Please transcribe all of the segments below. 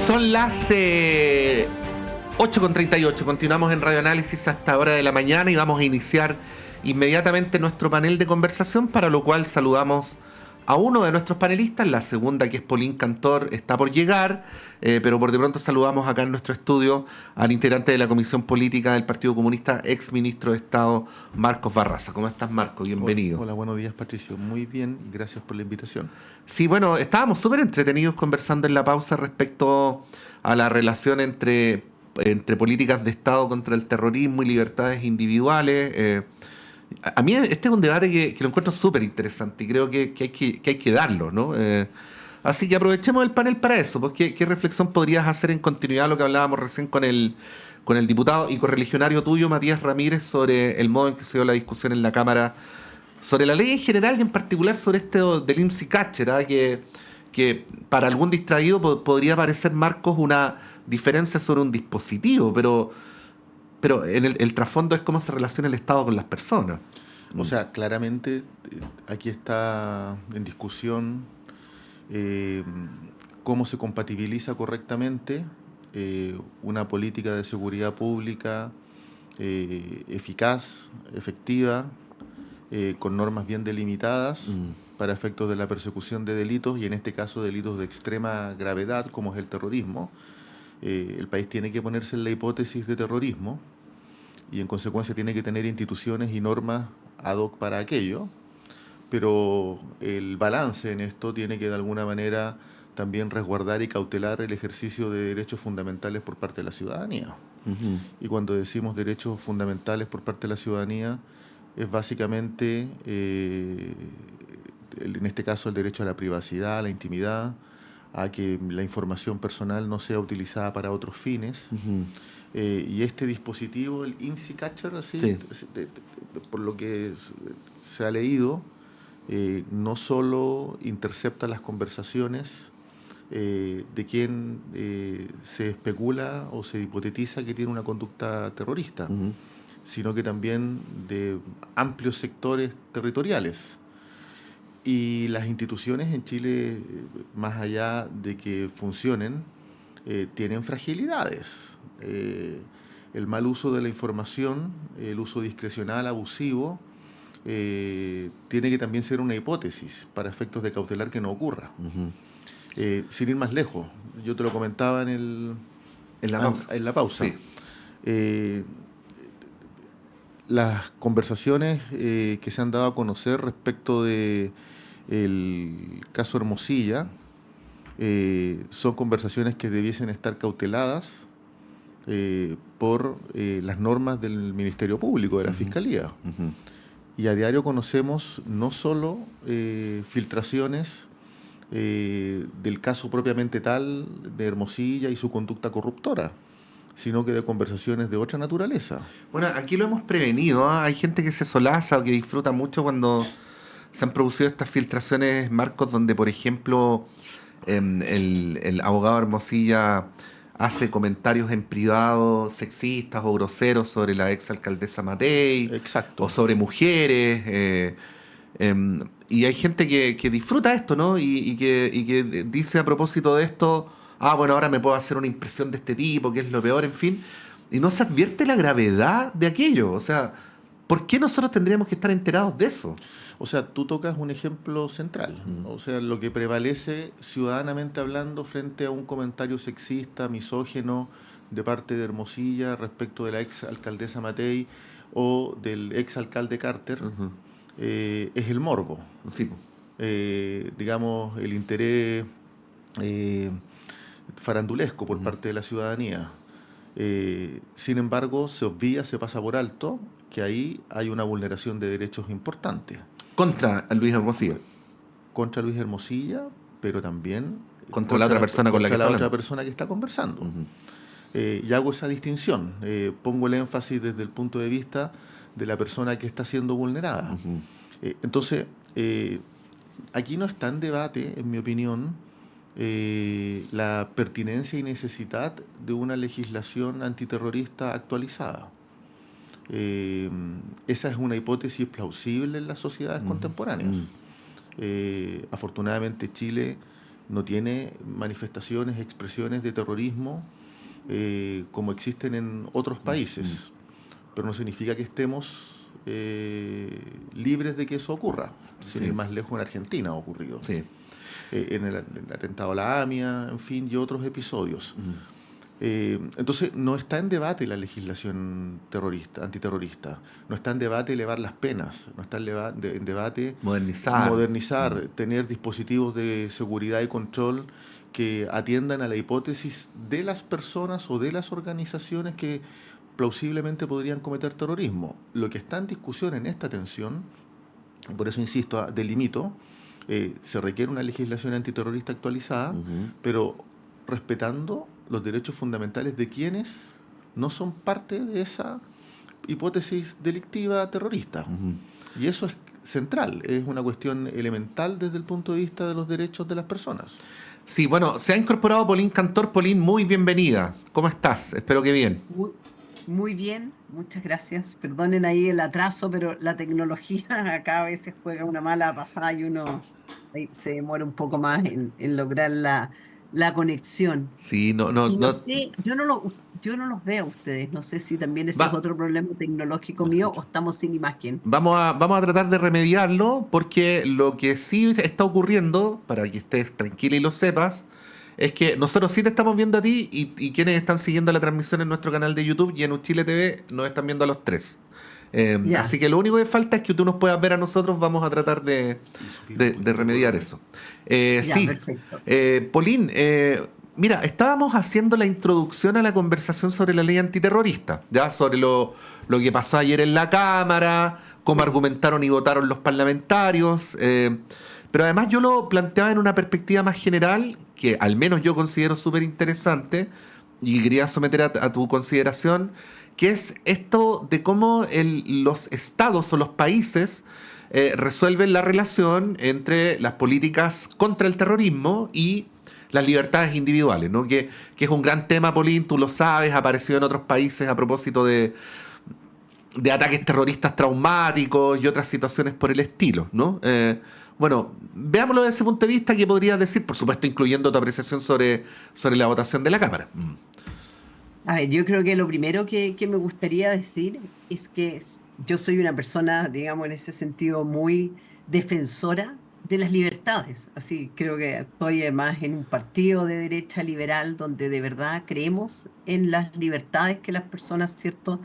Son las 8:38. Continuamos en Radio Análisis hasta hora de la mañana y vamos a iniciar inmediatamente nuestro panel de conversación, para lo cual saludamos a uno de nuestros panelistas. La segunda, que es Paulín Cantor, está por llegar, pero por de pronto saludamos acá en nuestro estudio al integrante de la Comisión Política del Partido Comunista, ex ministro de Estado, Marcos Barraza. ¿Cómo estás, Marcos? Bienvenido. Hola, buenos días, Patricio. Muy bien, y gracias por la invitación. Sí, bueno, estábamos súper entretenidos conversando en la pausa respecto a la relación entre políticas de Estado contra el terrorismo y libertades individuales. A mí este es un debate que lo encuentro súper interesante y creo que hay que darlo, ¿no? Así que aprovechemos el panel para eso. Pues, ¿qué reflexión podrías hacer en continuidad a lo que hablábamos recién con el diputado y correligionario tuyo, Matías Ramírez, sobre el modo en que se dio la discusión en la Cámara sobre la ley en general y en particular sobre este del IMSI Catcher, que para algún distraído podría parecer, Marcos, una diferencia sobre un dispositivo, pero en el trasfondo es cómo se relaciona el Estado con las personas. O sea, claramente aquí está en discusión cómo se compatibiliza correctamente una política de seguridad pública eficaz, efectiva, con normas bien delimitadas para efectos de la persecución de delitos, y en este caso delitos de extrema gravedad como es el terrorismo. El país tiene que ponerse en la hipótesis de terrorismo y en consecuencia tiene que tener instituciones y normas ad hoc para aquello, pero el balance en esto tiene que de alguna manera también resguardar y cautelar el ejercicio de derechos fundamentales por parte de la ciudadanía. Y cuando decimos derechos fundamentales por parte de la ciudadanía, es básicamente, en este caso, el derecho a la privacidad, a la intimidad, a que la información personal no sea utilizada para otros fines. Y este dispositivo, el IMSI Catcher, así, sí, por lo que se ha leído, no solo intercepta las conversaciones de quien se especula o se hipotetiza que tiene una conducta terrorista, sino que también de amplios sectores territoriales. Y las instituciones en Chile, más allá de que funcionen, tienen fragilidades. El mal uso de la información, el uso discrecional, abusivo, tiene que también ser una hipótesis para efectos de cautelar que no ocurra. Sin ir más lejos, yo te lo comentaba en la pausa. Sí. Las conversaciones que se han dado a conocer respecto de el caso Hermosilla son conversaciones que debiesen estar cauteladas por las normas del Ministerio Público, de la Fiscalía. Y a diario conocemos no solo filtraciones del caso propiamente tal de Hermosilla y su conducta corruptora, sino que de conversaciones de otra naturaleza. Bueno, aquí lo hemos prevenido, ¿eh? Hay gente que se solaza o que disfruta mucho cuando se han producido estas filtraciones, Marcos, donde, por ejemplo, el abogado Hermosilla hace comentarios en privado sexistas o groseros sobre la exalcaldesa Matei. Exacto. O sobre mujeres. Y hay gente que disfruta esto, ¿no? Y que dice a propósito de esto: bueno, ahora me puedo hacer una impresión de este tipo, que es lo peor, en fin. Y no se advierte la gravedad de aquello. O sea, ¿por qué nosotros tendríamos que estar enterados de eso? O sea, tú tocas un ejemplo central. O sea, lo que prevalece ciudadanamente hablando frente a un comentario sexista, misógeno de parte de Hermosilla respecto de la exalcaldesa Matei o del exalcalde Carter, es el morbo. Sí. Digamos, el interés farandulesco por parte de la ciudadanía. Sin embargo, se obvia, se pasa por alto que ahí hay una vulneración de derechos importantes. Contra Luis Hermosilla. Contra Luis Hermosilla, pero también contra la otra persona con la que está hablando. Contra la otra persona que está conversando. Y hago esa distinción. Pongo el énfasis desde el punto de vista de la persona que está siendo vulnerada. Entonces, aquí no está en debate, en mi opinión, la pertinencia y necesidad de una legislación antiterrorista actualizada. Esa es una hipótesis plausible en las sociedades contemporáneas. Afortunadamente Chile no tiene manifestaciones, expresiones de terrorismo como existen en otros países, pero no significa que estemos libres de que eso ocurra. Sin ir más lejos, en Argentina ha ocurrido. Sí. En el atentado a la AMIA, en fin, y otros episodios. Entonces, no está en debate la legislación antiterrorista, no está en debate elevar las penas, no está en debate modernizar, tener dispositivos de seguridad y control que atiendan a la hipótesis de las personas o de las organizaciones que plausiblemente podrían cometer terrorismo. Lo que está en discusión en esta tensión, por eso insisto, delimito, se requiere una legislación antiterrorista actualizada, pero respetando los derechos fundamentales de quienes no son parte de esa hipótesis delictiva terrorista. Y eso es central, es una cuestión elemental desde el punto de vista de los derechos de las personas. Sí, bueno, se ha incorporado Pauline Cantor. Pauline, muy bienvenida. ¿Cómo estás? Espero que bien. Muy bien, muchas gracias. Perdonen ahí el atraso, pero la tecnología acá a veces juega una mala pasada y uno ahí se demora un poco más en lograr la conexión. Sí, Y no sé, yo no los veo a ustedes. No sé si también ese es otro problema tecnológico mío o estamos sin imagen. Vamos a tratar de remediarlo, porque lo que sí está ocurriendo, para que estés tranquila y lo sepas, es que nosotros sí te estamos viendo a ti y quienes están siguiendo la transmisión en nuestro canal de YouTube y en Uchile TV nos están viendo a los tres. Así que lo único que falta es que tú nos puedas ver a nosotros. Vamos a tratar de remediar eso. Sí, perfecto. Pauline, mira, estábamos haciendo la introducción a la conversación sobre la ley antiterrorista, ya sobre lo que pasó ayer en la Cámara, cómo argumentaron y votaron los parlamentarios, pero además yo lo planteaba en una perspectiva más general, que al menos yo considero súper interesante y quería someter a tu consideración, que es esto de cómo los estados o los países resuelven la relación entre las políticas contra el terrorismo y las libertades individuales, ¿no? Que es un gran tema, Pauline, tú lo sabes, ha aparecido en otros países a propósito de ataques terroristas traumáticos y otras situaciones por el estilo, ¿no? Bueno, veámoslo desde ese punto de vista. ¿Qué podrías decir? Por supuesto, incluyendo tu apreciación sobre la votación de la Cámara. A ver, yo creo que lo primero que me gustaría decir es que yo soy una persona, digamos, en ese sentido muy defensora de las libertades. Así creo que estoy más en un partido de derecha liberal donde de verdad creemos en las libertades que las personas, ¿cierto?,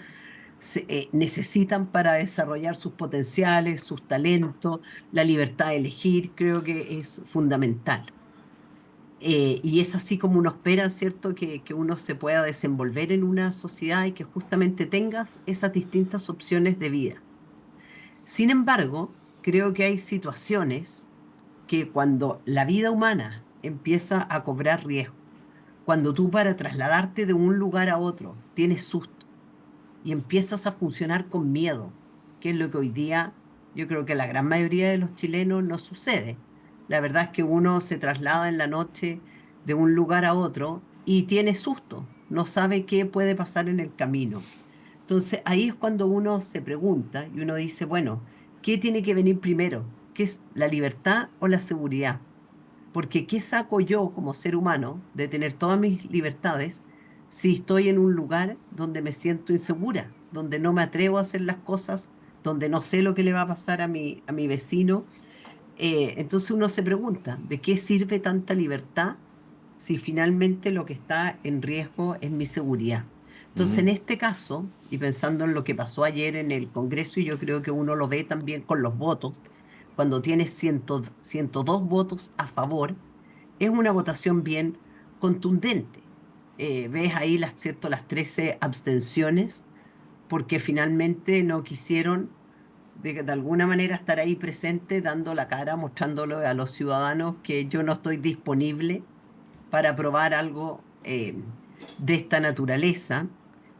necesitan para desarrollar sus potenciales, sus talentos, la libertad de elegir, creo que es fundamental. Y es así como uno espera, ¿cierto?, que uno se pueda desenvolver en una sociedad y que justamente tengas esas distintas opciones de vida. Sin embargo, creo que hay situaciones que cuando la vida humana empieza a cobrar riesgo, cuando tú para trasladarte de un lugar a otro tienes susto y empiezas a funcionar con miedo, que es lo que hoy día yo creo que la gran mayoría de los chilenos no sucede. La verdad es que uno se traslada en la noche de un lugar a otro y tiene susto, no sabe qué puede pasar en el camino. Entonces ahí es cuando uno se pregunta y uno dice, bueno, ¿qué tiene que venir primero? ¿Qué es la libertad o la seguridad? Porque ¿qué saco yo como ser humano de tener todas mis libertades si estoy en un lugar donde me siento insegura, donde no me atrevo a hacer las cosas, donde no sé lo que le va a pasar a mi vecino? Entonces uno se pregunta, ¿de qué sirve tanta libertad si finalmente lo que está en riesgo es mi seguridad? Entonces, en este caso, y pensando en lo que pasó ayer en el Congreso, y yo creo que uno lo ve también con los votos, cuando tienes 102 votos a favor, es una votación bien contundente. Ves ahí ¿cierto?, las 13 abstenciones, porque finalmente no quisieron de alguna manera estar ahí presente, dando la cara, mostrándole a los ciudadanos que yo no estoy disponible para aprobar algo de esta naturaleza,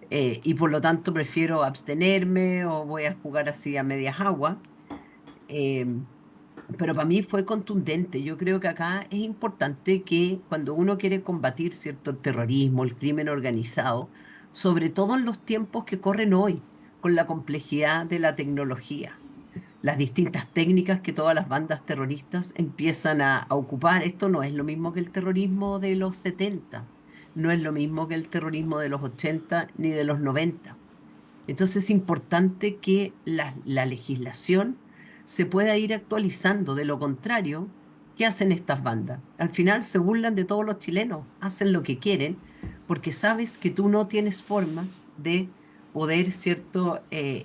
y por lo tanto prefiero abstenerme o voy a jugar así a medias aguas. Eh, pero para mí fue contundente. Yo creo que acá es importante que cuando uno quiere combatir, ¿cierto?, el terrorismo, el crimen organizado, sobre todo en los tiempos que corren hoy, con la complejidad de la tecnología, las distintas técnicas que todas las bandas terroristas empiezan a ocupar. Esto no es lo mismo que el terrorismo de los 70, no es lo mismo que el terrorismo de los 80 ni de los 90. Entonces es importante que la legislación se pueda ir actualizando. De lo contrario, ¿qué hacen estas bandas? Al final se burlan de todos los chilenos, hacen lo que quieren, porque sabes que tú no tienes formas de poder, ¿cierto?,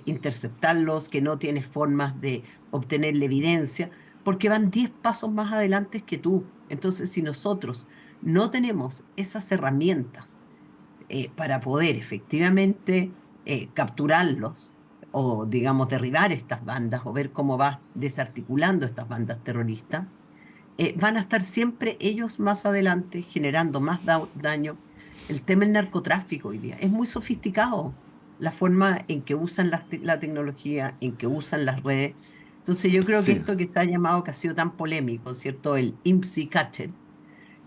interceptarlos, que no tienes formas de obtener la evidencia, porque van 10 pasos más adelante que tú. Entonces, si nosotros no tenemos esas herramientas para poder efectivamente capturarlos o, digamos, derribar estas bandas o ver cómo va desarticulando estas bandas terroristas, van a estar siempre ellos más adelante generando más daño. El tema del narcotráfico hoy día es muy sofisticado, la forma en que usan la tecnología, en que usan las redes. Entonces yo creo que Sí. esto que se ha llamado, que ha sido tan polémico, ¿cierto? El IMSI Catcher,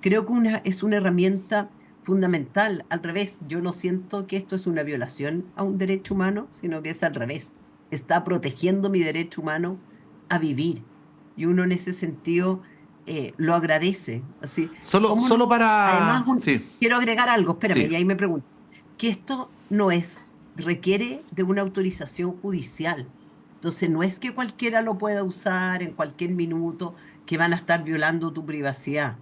creo que es una herramienta fundamental. Al revés, yo no siento que esto es una violación a un derecho humano, sino que es al revés. Está protegiendo mi derecho humano a vivir. Y uno en ese sentido lo agradece. Así, ¿cómo no? Solo Además, para... Sí, quiero agregar algo, espérame, sí. y ahí me pregunto, que esto no es, requiere de una autorización judicial. Entonces, no es que cualquiera lo pueda usar en cualquier minuto, que van a estar violando tu privacidad.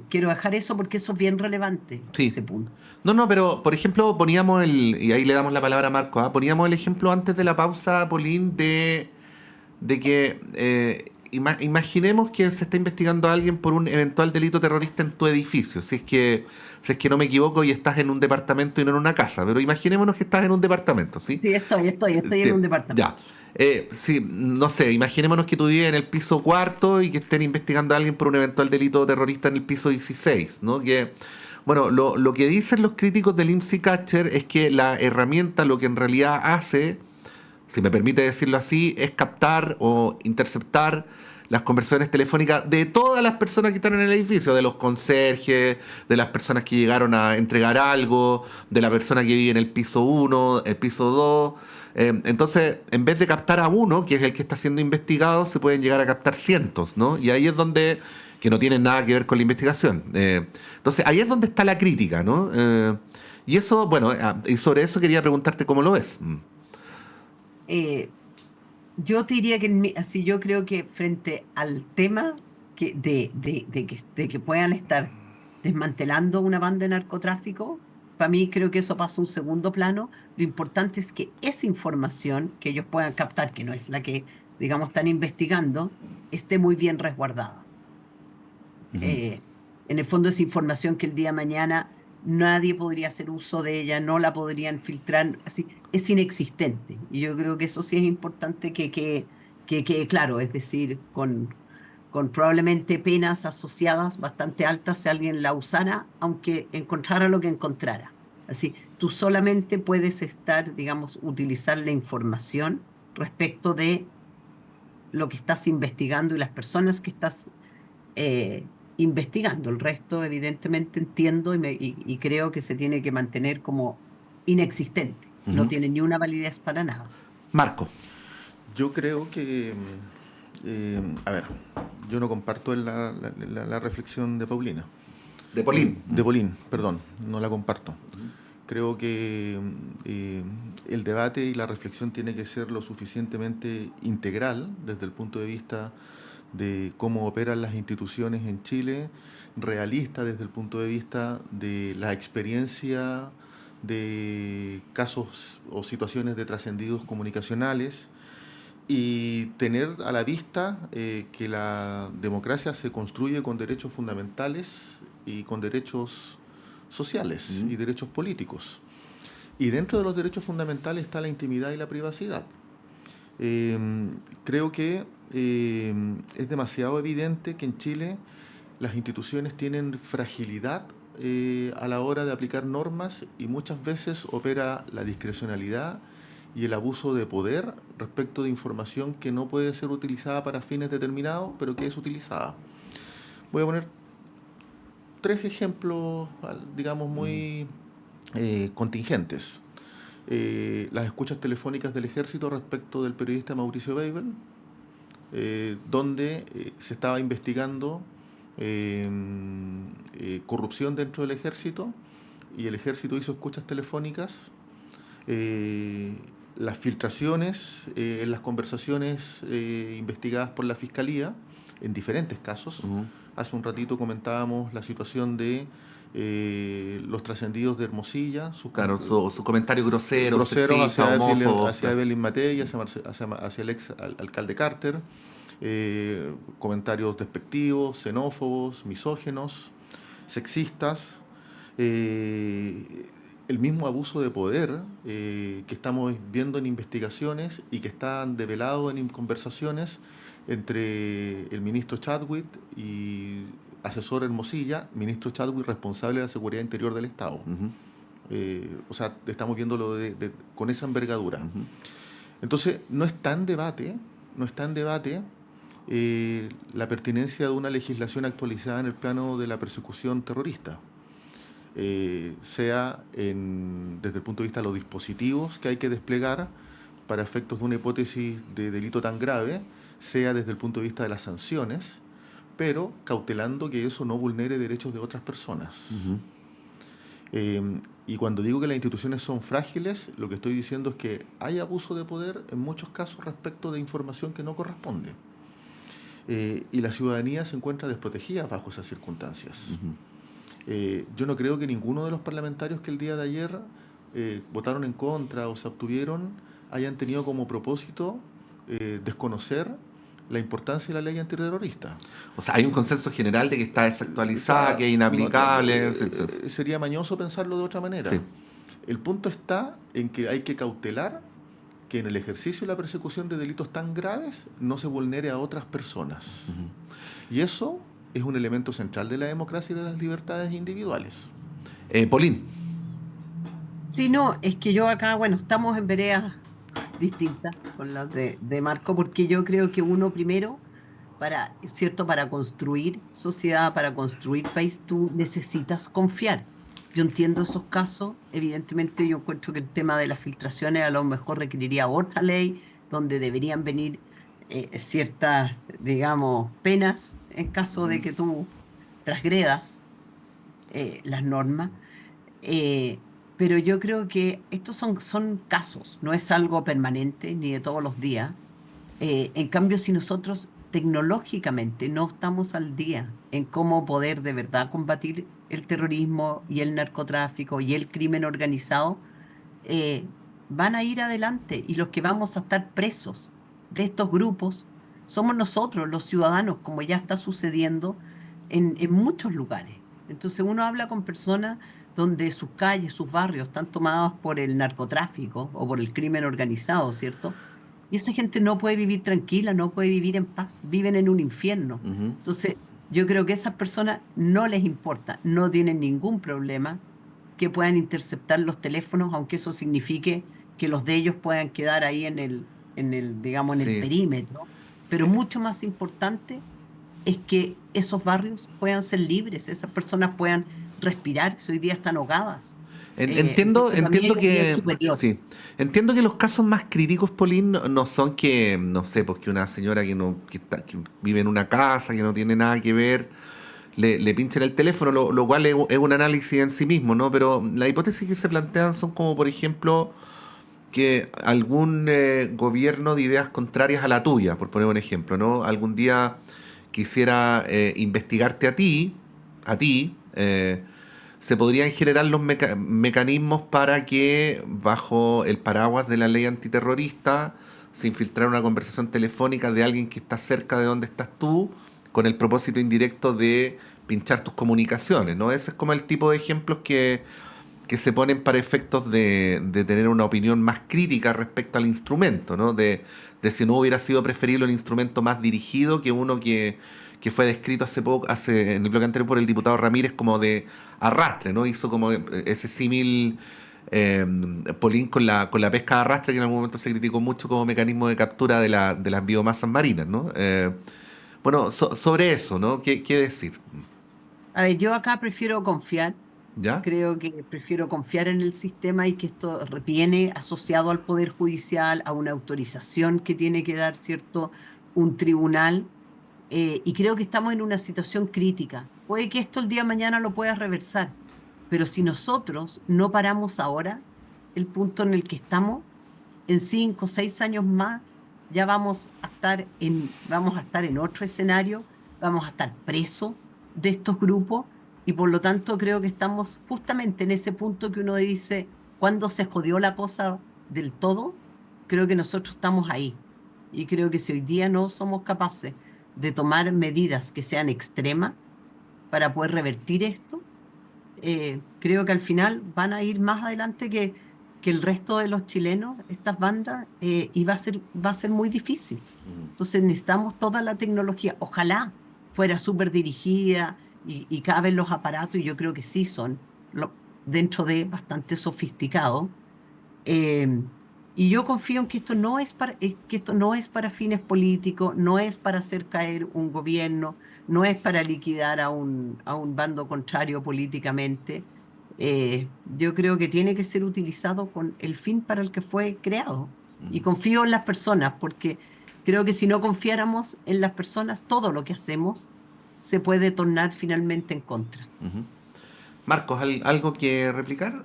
Quiero dejar eso porque eso es bien relevante, Sí. ese punto. No, no, pero por ejemplo poníamos y ahí le damos la palabra a Marco, ¿ah? Poníamos el ejemplo antes de la pausa, Pauline, de que imaginemos que se está investigando a alguien por un eventual delito terrorista en tu edificio, si es que no me equivoco y estás en un departamento y no en una casa, pero imaginémonos que estás en un departamento, ¿sí? Sí, estoy en un departamento. Ya. Sí, no sé, imaginémonos que tú vives en el piso cuarto y que estén investigando a alguien por un eventual delito terrorista en el piso 16, ¿no? Bueno, lo que dicen los críticos del IMSI Catcher es que la herramienta lo que en realidad hace, si me permite decirlo así, es captar o interceptar las conversaciones telefónicas de todas las personas que están en el edificio, de los conserjes, de las personas que llegaron a entregar algo, de la persona que vive en el piso 1, el piso 2. Entonces, en vez de captar a uno, que es el que está siendo investigado, se pueden llegar a captar cientos, ¿no? Y ahí es donde, que no tienen nada que ver con la investigación. Entonces, ahí es donde está la crítica, ¿no? Y eso, bueno, y sobre eso quería preguntarte cómo lo ves. Eh, yo te diría que, así yo creo que frente al tema de que puedan estar desmantelando una banda de narcotráfico, para mí creo que eso pasa a un segundo plano. Lo importante es que esa información que ellos puedan captar, que no es la que, digamos, están investigando, esté muy bien resguardada. Ujú. eh, en el fondo es información que el día de mañana nadie podría hacer uso de ella, no la podrían filtrar, así, es inexistente. Y yo creo que eso sí es importante que quede claro, es decir, con probablemente penas asociadas bastante altas si alguien la usara, aunque encontrara lo que encontrara. Así, tú solamente puedes estar, digamos, utilizar la información respecto de lo que estás investigando y las personas que estás investigando. El resto, evidentemente, entiendo y creo que se tiene que mantener como inexistente. No Ujú. tiene ni una validez para nada. Marco. Yo creo que, a ver, yo no comparto la reflexión de Paulina, De Polín. de Paulín, perdón, no la comparto. Creo que el debate y la reflexión tiene que ser lo suficientemente integral desde el punto de vista de cómo operan las instituciones en Chile, realista desde el punto de vista de la experiencia de casos o situaciones de trascendidos comunicacionales y tener a la vista que la democracia se construye con derechos fundamentales y con derechos sociales y derechos políticos. Y dentro de los derechos fundamentales está la intimidad y la privacidad. Eh, Creo que es demasiado evidente que en Chile las instituciones tienen fragilidad a la hora de aplicar normas y muchas veces opera la discrecionalidad y el abuso de poder respecto de información que no puede ser utilizada para fines determinados, pero que es utilizada. Voy a poner tres ejemplos, digamos, muy contingentes. las escuchas telefónicas del ejército respecto del periodista Mauricio Weibel, donde se estaba investigando corrupción dentro del ejército, y el ejército hizo escuchas telefónicas. Las filtraciones en las conversaciones investigadas por la Fiscalía en diferentes casos. Hace un ratito comentábamos la situación de los trascendidos de Hermosilla, su comentario grosero, sexista, hacia Evelyn Matei, hacia el ex alcalde Carter, comentarios despectivos, xenófobos, misógenos, sexistas, el mismo abuso de poder que estamos viendo en investigaciones y que están develados en conversaciones entre el ministro Chadwick y asesor Hermosilla, ministro Chadwick responsable de la seguridad interior del Estado. O sea, estamos viéndolo con esa envergadura. Entonces, no está en debate la pertinencia de una legislación actualizada en el plano de la persecución terrorista, sea desde el punto de vista de los dispositivos que hay que desplegar para efectos de una hipótesis de delito tan grave, sea desde el punto de vista de las sanciones, pero cautelando que eso no vulnere derechos de otras personas. Y cuando digo que las instituciones son frágiles, lo que estoy diciendo es que hay abuso de poder en muchos casos respecto de información que no corresponde. Y la ciudadanía se encuentra desprotegida bajo esas circunstancias. Yo no creo que ninguno de los parlamentarios que el día de ayer votaron en contra o se abstuvieron hayan tenido como propósito desconocer la importancia de la ley antiterrorista. O sea, hay un consenso general de que está desactualizada, que es inaplicable. Sería mañoso pensarlo de otra manera. Sí. El punto está en que hay que cautelar que en el ejercicio y la persecución de delitos tan graves no se vulnere a otras personas. Y eso es un elemento central de la democracia y de las libertades individuales. Polín. Sí, no, es que yo acá, bueno, estamos en veredas distintas con las de Marco, porque yo creo que uno primero, para construir sociedad, para construir país, tú necesitas confiar. Yo entiendo esos casos, evidentemente yo encuentro que el tema de las filtraciones a lo mejor requeriría otra ley, donde deberían venir ciertas, digamos, penas en caso de que tú transgredas las normas. Pero yo creo que estos son casos, no es algo permanente ni de todos los días. En cambio, si nosotros tecnológicamente no estamos al día en cómo poder de verdad combatir el terrorismo y el narcotráfico y el crimen organizado, van a ir adelante, y los que vamos a estar presos de estos grupos somos nosotros, los ciudadanos, como ya está sucediendo en muchos lugares. Entonces uno habla con personas donde sus calles, sus barrios están tomados por el narcotráfico o por el crimen organizado, ¿cierto? Y esa gente no puede vivir tranquila, no puede vivir en paz, viven en un infierno. Entonces, yo creo que a esas personas no les importa, no tienen ningún problema que puedan interceptar los teléfonos, aunque eso signifique que los de ellos puedan quedar ahí en el digamos, en el perímetro. Pero mucho más importante es que esos barrios puedan ser libres, esas personas puedan respirar, si hoy día están ahogadas. Entiendo que los casos más críticos, Polín, no son que, no sé, pues que una señora que vive en una casa, que no tiene nada que ver, le pinchen el teléfono, lo cual es un análisis en sí mismo, ¿no? Pero las hipótesis que se plantean son como, por ejemplo, que algún gobierno de ideas contrarias a la tuya, por poner un ejemplo, ¿no? Algún día quisiera investigarte a ti, se podrían generar los mecanismos para que, bajo el paraguas de la ley antiterrorista, se infiltrara una conversación telefónica de alguien que está cerca de donde estás tú, con el propósito indirecto de pinchar tus comunicaciones, ¿no? Ese es como el tipo de ejemplos que se ponen para efectos de tener una opinión más crítica respecto al instrumento, ¿no? De si no hubiera sido preferible un instrumento más dirigido que uno que fue descrito en el bloque anterior por el diputado Ramírez como de arrastre, ¿no? Hizo como ese símil Polín con la pesca de arrastre, que en algún momento se criticó mucho como mecanismo de captura de las biomasas marinas, ¿no? Bueno, sobre eso, ¿no? ¿Qué decir? A ver, yo acá prefiero confiar ¿Ya? Creo que prefiero confiar en el sistema y que esto viene asociado al Poder Judicial, a una autorización que tiene que dar, ¿cierto?, un tribunal. Y creo que estamos en una situación crítica. Puede que esto el día de mañana lo pueda reversar, pero si nosotros no paramos ahora, el punto en el que estamos, en 5 o 6 años más, ya vamos a estar en otro escenario, vamos a estar presos de estos grupos y por lo tanto creo que estamos justamente en ese punto que uno dice, cuando se jodió la cosa del todo, creo que nosotros estamos ahí. Y creo que si hoy día no somos capaces de tomar medidas que sean extremas para poder revertir esto, creo que al final van a ir más adelante que el resto de los chilenos, estas bandas, y va a ser muy difícil. Entonces necesitamos toda la tecnología. Ojalá fuera súper dirigida y cada vez los aparatos, y yo creo que sí son dentro de bastante sofisticados. eh, y yo confío en que esto no es para fines políticos, no es para hacer caer un gobierno, no es para liquidar a un bando contrario políticamente. Yo creo que tiene que ser utilizado con el fin para el que fue creado. Y confío en las personas, porque creo que si no confiáramos en las personas, todo lo que hacemos se puede tornar finalmente en contra. Ujú. Marcos, ¿algo que replicar?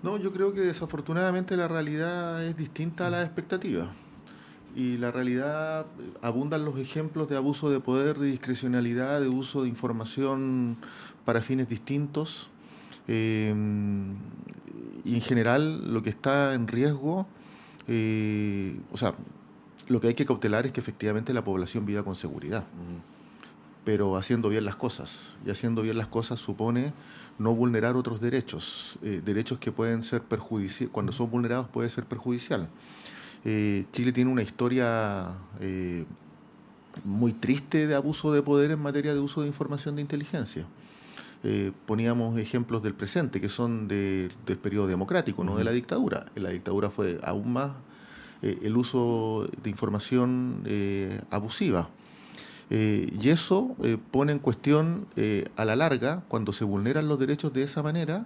No, yo creo que desafortunadamente la realidad es distinta a las expectativas. Y la realidad, abundan los ejemplos de abuso de poder, de discrecionalidad, de uso de información para fines distintos. Eh, y en general lo que está en riesgo, o sea, lo que hay que cautelar es que efectivamente la población viva con seguridad, pero haciendo bien las cosas. Y haciendo bien las cosas supone no vulnerar otros derechos, derechos que pueden ser perjudiciales, cuando son vulnerados puede ser perjudicial. Chile tiene una historia muy triste de abuso de poder en materia de uso de información de inteligencia. Poníamos ejemplos del presente, que son del periodo democrático, no de la dictadura. En la dictadura fue aún más el uso de información abusiva. Y eso pone en cuestión, a la larga, cuando se vulneran los derechos de esa manera,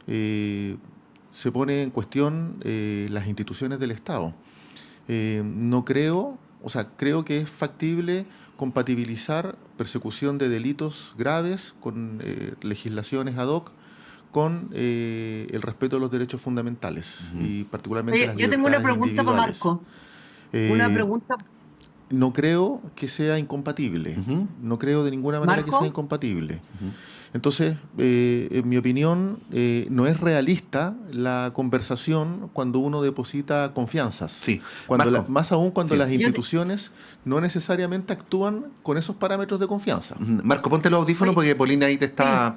se pone en cuestión las instituciones del Estado. No creo, o sea, creo que es factible compatibilizar persecución de delitos graves con legislaciones ad hoc con el respeto de los derechos fundamentales y particularmente Oye, las yo tengo una libertades pregunta para individuales. Marco. Una Eh, pregunta, no creo que sea incompatible, Ujú, no creo de ninguna manera que sea Marco. incompatible. ujú. Entonces, en mi opinión, no es realista la conversación cuando uno deposita confianzas, Sí, Marco, más aún cuando sí. las instituciones no necesariamente actúan con esos parámetros de confianza. Marco, ponte los audífonos Oye, porque Polina ahí te sí, está...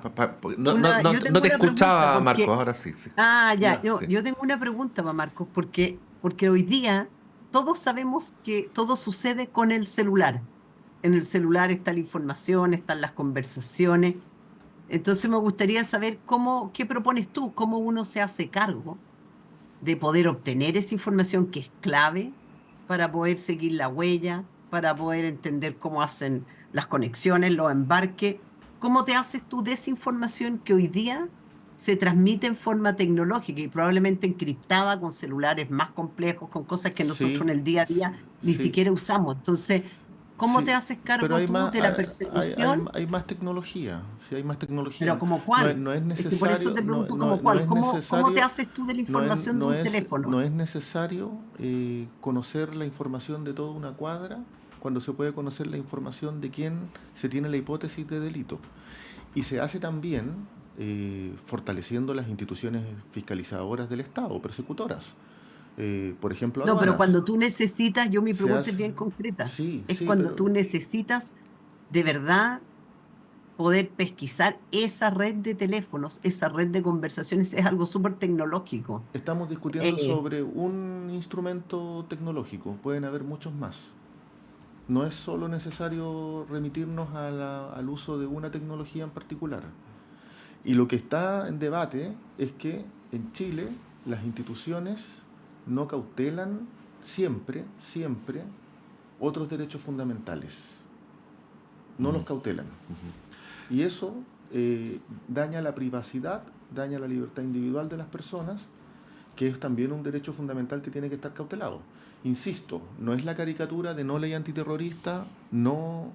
no, no, no, yo no tengo te una pregunta escuchaba, Marco, porque, ahora sí, sí. ya, Ya. yo, Sí. yo tengo una pregunta para Marcos, porque hoy día todos sabemos que todo sucede con el celular. En el celular está la información, están las conversaciones. Entonces me gustaría saber qué propones tú, cómo uno se hace cargo de poder obtener esa información que es clave para poder seguir la huella, para poder entender cómo hacen las conexiones, los embarques. ¿Cómo te haces tú de esa información que hoy día se transmite en forma tecnológica y probablemente encriptada con celulares más complejos, con cosas que nosotros Sí, en el día a día ni sí, siquiera usamos? Entonces, ¿cómo te sí, haces pero cargo hay tú más, de la persecución? hay más tecnología, sí hay más Pero tecnología. ¿como No es, cuál? no es Es que por eso necesario, te pregunto ¿como cuál? es ¿Cómo te necesario, haces tú de la información de un no teléfono? es necesario conocer la información de toda una cuadra cuando se puede conocer la información de quién se tiene la hipótesis de delito. Y se hace también fortaleciendo las instituciones fiscalizadoras del Estado, persecutoras. Por ejemplo, No, pero aduanas. cuando tú necesitas, mi Se pregunta hace, es bien concreta, sí, es sí, cuando pero tú necesitas de verdad poder pesquisar esa red de teléfonos, esa red de conversaciones, es algo súper tecnológico. estamos discutiendo Eh, sobre un instrumento tecnológico, pueden haber muchos más. No es solo necesario remitirnos al uso de una tecnología en particular. Y lo que está en debate es que en Chile las instituciones no cautelan siempre otros derechos fundamentales. No los cautelan. Y eso daña la privacidad, daña la libertad individual de las personas, que es también un derecho fundamental que tiene que estar cautelado. Insisto, no es la caricatura de no ley antiterrorista, no...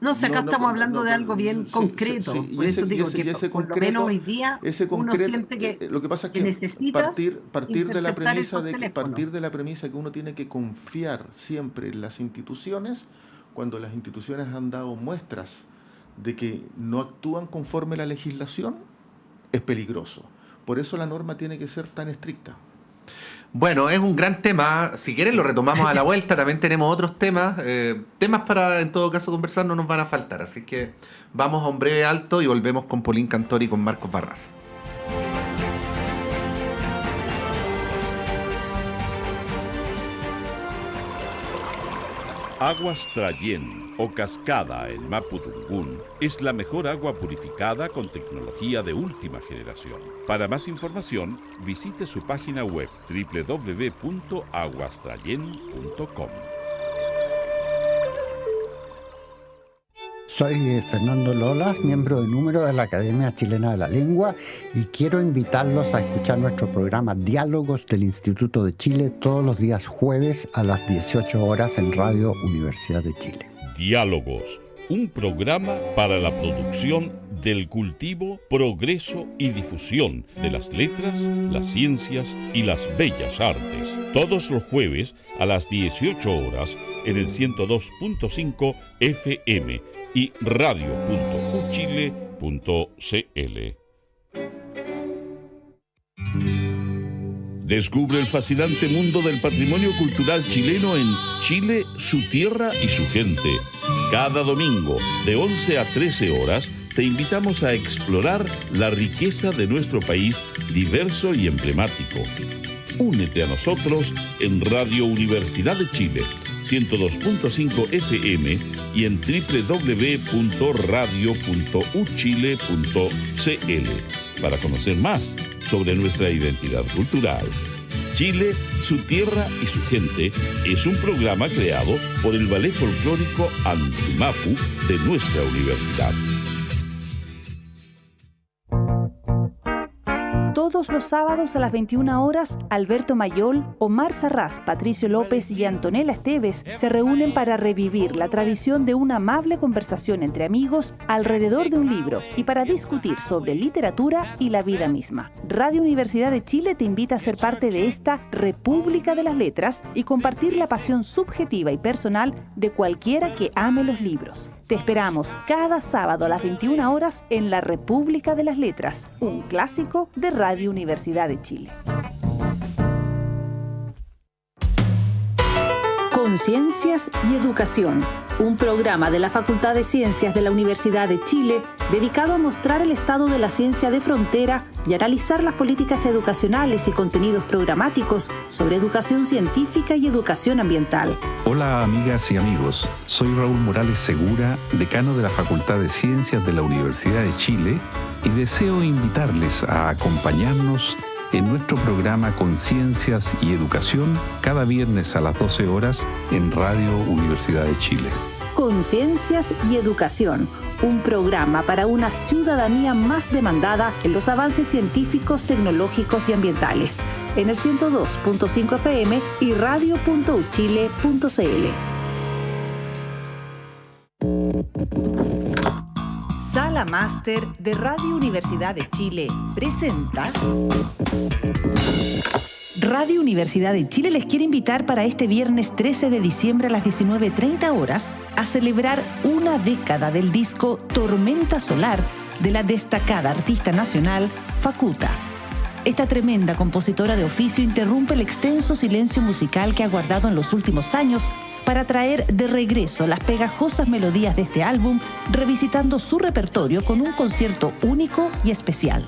No, si acá estamos hablando de algo bien concreto. Por eso digo que por lo menos hoy día uno siente que lo que pasa es que necesitas partir de la premisa partir de la premisa que uno tiene que confiar siempre en las instituciones, cuando las instituciones han dado muestras de que no actúan conforme a la legislación, es peligroso. Por eso la norma tiene que ser tan estricta. Bueno, es un gran tema. Si quieren lo retomamos a la vuelta. También tenemos otros temas. Temas para, en todo caso, conversar no nos van a faltar. Así que vamos a un breve alto y volvemos con Paulín Cantor y con Marcos Barraza. Aguas Trayén o Cascada en Mapudungún es la mejor agua purificada con tecnología de última generación. Para más información, visite su página web www.aguastrayen.com. Soy Fernando Lolas, miembro de número de la Academia Chilena de la Lengua, y quiero invitarlos a escuchar nuestro programa Diálogos del Instituto de Chile todos los días jueves a las 18 horas en Radio Universidad de Chile. Diálogos, un programa para la producción del cultivo, progreso y difusión de las letras, las ciencias y las bellas artes. Todos los jueves a las 18 horas en el 102.5 FM y radio.uchile.cl. Descubre el fascinante mundo del patrimonio cultural chileno en Chile, su tierra y su gente. Cada domingo, de 11 a 13 horas, te invitamos a explorar la riqueza de nuestro país diverso y emblemático. Únete a nosotros en Radio Universidad de Chile, 102.5 FM y en www.radio.uchile.cl para conocer más sobre nuestra identidad cultural. Chile, su tierra y su gente es un programa creado por el Ballet Folclórico Antumapu de nuestra universidad. Todos los sábados a las 21 horas, Alberto Mayol, Omar Sarraz, Patricio López y Antonella Esteves se reúnen para revivir la tradición de una amable conversación entre amigos alrededor de un libro y para discutir sobre literatura y la vida misma. Radio Universidad de Chile te invita a ser parte de esta República de las Letras y compartir la pasión subjetiva y personal de cualquiera que ame los libros. Te esperamos cada sábado a las 21 horas en la República de las Letras, un clásico de Radio Universidad de Chile. Conciencias y Educación, un programa de la Facultad de Ciencias de la Universidad de Chile dedicado a mostrar el estado de la ciencia de frontera y analizar las políticas educacionales y contenidos programáticos sobre educación científica y educación ambiental. Hola amigas y amigos, soy Raúl Morales Segura, decano de la Facultad de Ciencias de la Universidad de Chile, y deseo invitarles a acompañarnos en nuestro programa Conciencias y Educación cada viernes a las 12 horas en Radio Universidad de Chile. Conciencias y Educación, un programa para una ciudadanía más demandada en los avances científicos, tecnológicos y ambientales, en el 102.5 FM y radio.uchile.cl. Sala Máster de Radio Universidad de Chile presenta... Radio Universidad de Chile les quiere invitar para este viernes 13 de diciembre a las 19:30 horas a celebrar una década del disco Tormenta Solar de la destacada artista nacional Facuta. Esta tremenda compositora de oficio interrumpe el extenso silencio musical que ha guardado en los últimos años para traer de regreso las pegajosas melodías de este álbum, revisitando su repertorio con un concierto único y especial.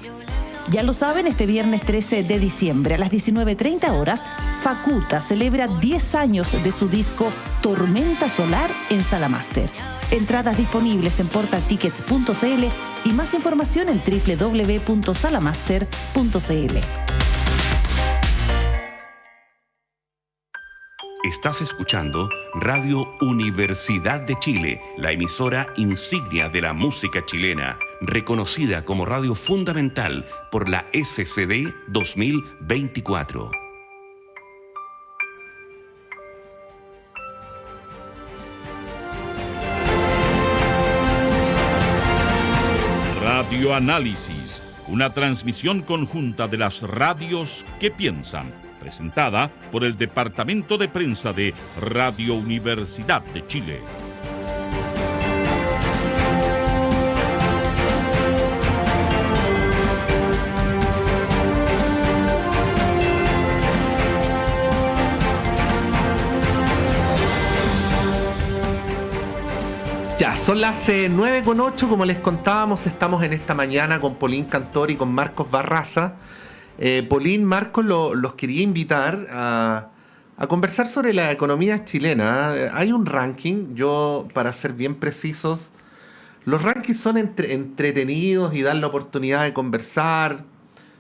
Ya lo saben, este viernes 13 de diciembre a las 19:30 horas, Facuta celebra 10 años de su disco Tormenta Solar en Sala Máster. Entradas disponibles en portaltickets.cl y más información en www.salamaster.cl. Estás escuchando Radio Universidad de Chile, la emisora insignia de la música chilena, reconocida como radio fundamental por la SCD 2024. Radioanálisis, una transmisión conjunta de las radios que piensan, presentada por el Departamento de Prensa de Radio Universidad de Chile. Ya, son las 9:08, como les contábamos, estamos en esta mañana con Polín Cantor y con Marcos Barraza. Polín, Marcos, los quería invitar a conversar sobre la economía chilena. Hay un ranking, para ser bien precisos, los rankings son entretenidos y dan la oportunidad de conversar,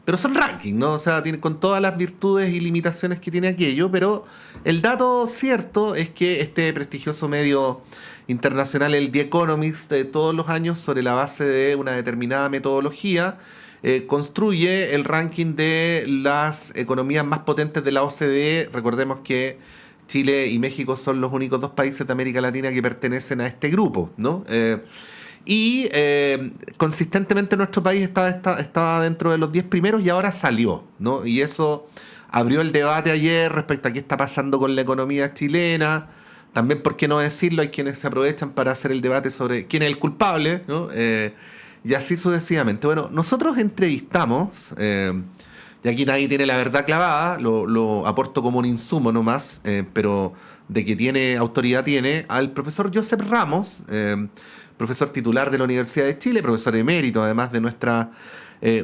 pero son rankings, ¿no? O sea, con todas las virtudes y limitaciones que tiene aquello, pero el dato cierto es que este prestigioso medio internacional, el The Economist, todos los años, sobre la base de una determinada metodología, construye el ranking de las economías más potentes de la OCDE. Recordemos que Chile y México son los únicos dos países de América Latina que pertenecen a este grupo, ¿no? Consistentemente nuestro país estaba dentro de los 10 primeros y ahora salió, ¿no? Y eso abrió el debate ayer respecto a qué está pasando con la economía chilena. También, ¿por qué no decirlo? Hay quienes se aprovechan para hacer el debate sobre quién es el culpable, ¿no? Y así sucesivamente. Bueno, nosotros entrevistamos, y aquí nadie tiene la verdad clavada, lo aporto como un insumo nomás, pero de que tiene autoridad tiene, al profesor Josep Ramos, profesor titular de la Universidad de Chile, profesor emérito además de nuestra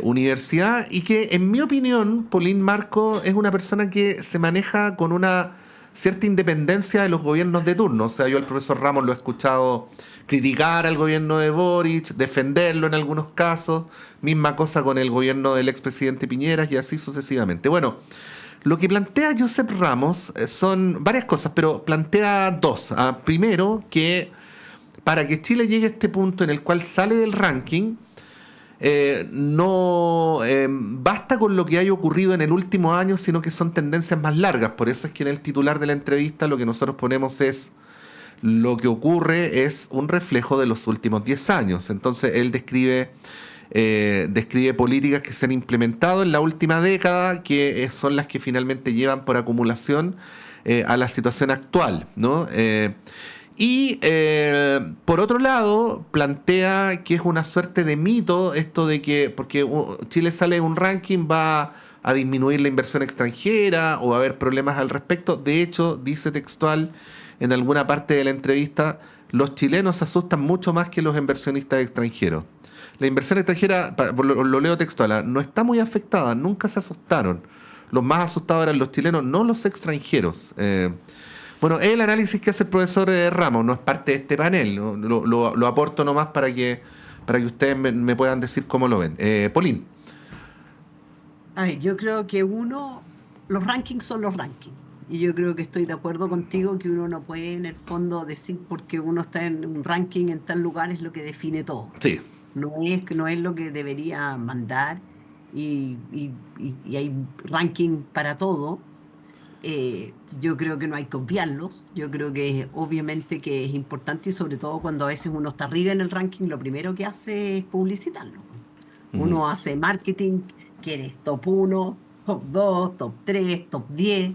universidad, y que en mi opinión, Polín, Marco, es una persona que se maneja con una cierta independencia de los gobiernos de turno. O sea, yo al profesor Ramos lo he escuchado criticar al gobierno de Boric, defenderlo en algunos casos, misma cosa con el gobierno del expresidente Piñera y así sucesivamente. Bueno, lo que plantea Josep Ramos son varias cosas, pero plantea dos. Primero, que para que Chile llegue a este punto en el cual sale del ranking, no basta con lo que haya ocurrido en el último año, sino que son tendencias más largas. Por eso es que en el titular de la entrevista lo que nosotros ponemos es: lo que ocurre es un reflejo de los últimos 10 años. Entonces él describe políticas que se han implementado en la última década, que son las que finalmente llevan por acumulación a la situación actual, ¿no? Por otro lado, plantea que es una suerte de mito esto de que, porque Chile sale de un ranking, va a disminuir la inversión extranjera o va a haber problemas al respecto. De hecho, dice textual en alguna parte de la entrevista, los chilenos se asustan mucho más que los inversionistas extranjeros. La inversión extranjera, lo leo textual, no está muy afectada, nunca se asustaron. Los más asustados eran los chilenos, no los extranjeros. Bueno, el análisis que hace el profesor Ramos no es parte de este panel, ¿no? Lo aporto nomás para que ustedes me puedan decir cómo lo ven. Polín. Yo creo que los rankings son los rankings. Y yo creo que estoy de acuerdo contigo que uno no puede en el fondo decir porque uno está en un ranking en tal lugar es lo que define todo. Sí. No es lo que debería mandar y hay ranking para todo. Yo creo que no hay que obviarlos. Yo creo que obviamente que es importante y sobre todo cuando a veces uno está arriba en el ranking, lo primero que hace es publicitarlo. Uno hace marketing, que eres top 1, top 2, top 3, top 10.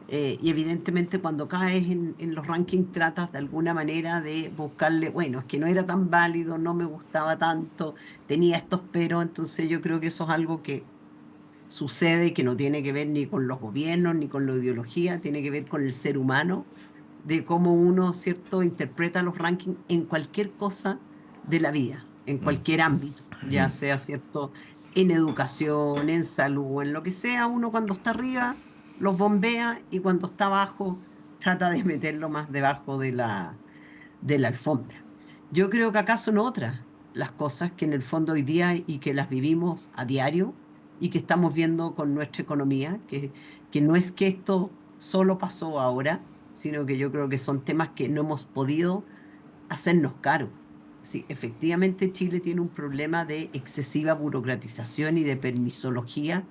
Y evidentemente cuando caes en los rankings tratas de alguna manera de buscarle, bueno, es que no era tan válido, no me gustaba tanto, tenía estos peros. Entonces yo creo que eso es algo que sucede, que no tiene que ver ni con los gobiernos ni con la ideología, tiene que ver con el ser humano, de cómo uno, ¿cierto?, interpreta los rankings en cualquier cosa de la vida, en cualquier ámbito, ya sea, ¿cierto?, en educación, en salud, en lo que sea. Uno cuando está arriba los bombea y cuando está abajo trata de meterlo más debajo de la alfombra. Yo creo que acá son otras las cosas que en el fondo hoy día y que las vivimos a diario y que estamos viendo con nuestra economía, que no es que esto solo pasó ahora, sino que yo creo que son temas que no hemos podido hacernos cargo. Sí, efectivamente Chile tiene un problema de excesiva burocratización y de permisología,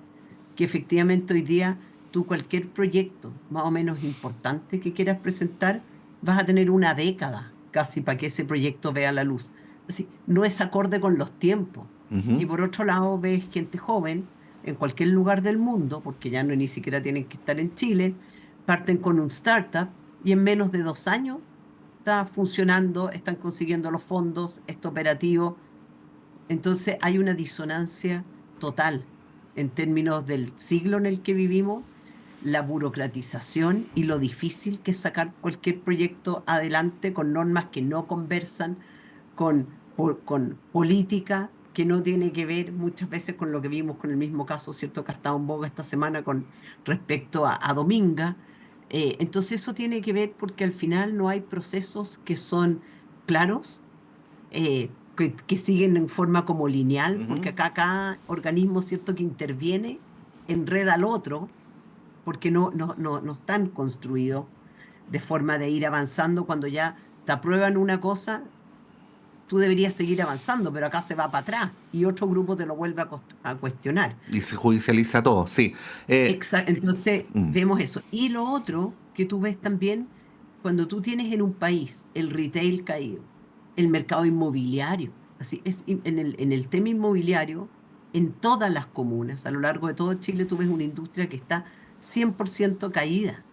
que efectivamente hoy día tú cualquier proyecto más o menos importante que quieras presentar, vas a tener una década casi para que ese proyecto vea la luz. Así, no es acorde con los tiempos. Y por otro lado ves gente joven en cualquier lugar del mundo, porque ya no ni siquiera tienen que estar en Chile, parten con un startup y en menos de 2 años está funcionando, están consiguiendo los fondos, está operativo. Entonces hay una disonancia total en términos del siglo en el que vivimos, la burocratización y lo difícil que es sacar cualquier proyecto adelante con normas que no conversan, con política que no tiene que ver muchas veces con lo que vimos con el mismo caso, ¿cierto?, que ha estado en boga esta semana con respecto a Dominga. Entonces eso tiene que ver porque al final no hay procesos que son claros, que siguen en forma como lineal, porque acá cada organismo, ¿cierto?, que interviene enreda al otro, porque no están construidos de forma de ir avanzando. Cuando ya te aprueban una cosa, tú deberías seguir avanzando, pero acá se va para atrás y otro grupo te lo vuelve a cuestionar. Y se judicializa todo, sí. Entonces vemos eso. Y lo otro que tú ves también, cuando tú tienes en un país el retail caído, el mercado inmobiliario, así es, en el tema inmobiliario, en todas las comunas, a lo largo de todo Chile, tú ves una industria que está 100% caída.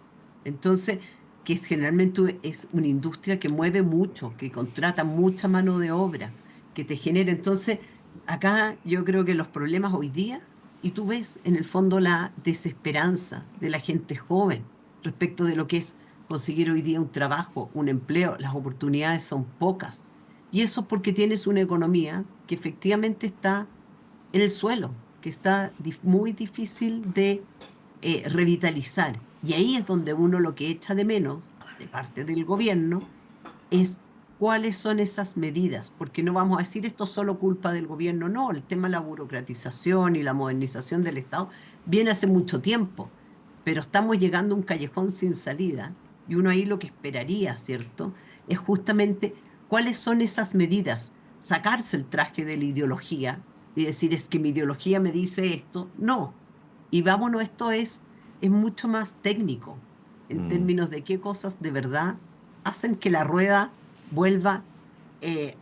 Entonces, que generalmente es una industria que mueve mucho, que contrata mucha mano de obra, que te genera. Entonces, acá yo creo que los problemas hoy día, y tú ves en el fondo la desesperanza de la gente joven respecto de lo que es conseguir hoy día un trabajo, un empleo, las oportunidades son pocas. Y eso es porque tienes una economía que efectivamente está en el suelo, que está muy difícil de revitalizar. Y ahí es donde uno lo que echa de menos de parte del gobierno es cuáles son esas medidas, porque no vamos a decir esto es solo culpa del gobierno, no, el tema de la burocratización y la modernización del Estado viene hace mucho tiempo, pero estamos llegando a un callejón sin salida y uno ahí lo que esperaría, ¿cierto?, es justamente cuáles son esas medidas, sacarse el traje de la ideología y decir es que mi ideología me dice esto, no, y vámonos, esto es mucho más técnico en términos de qué cosas de verdad hacen que la rueda vuelva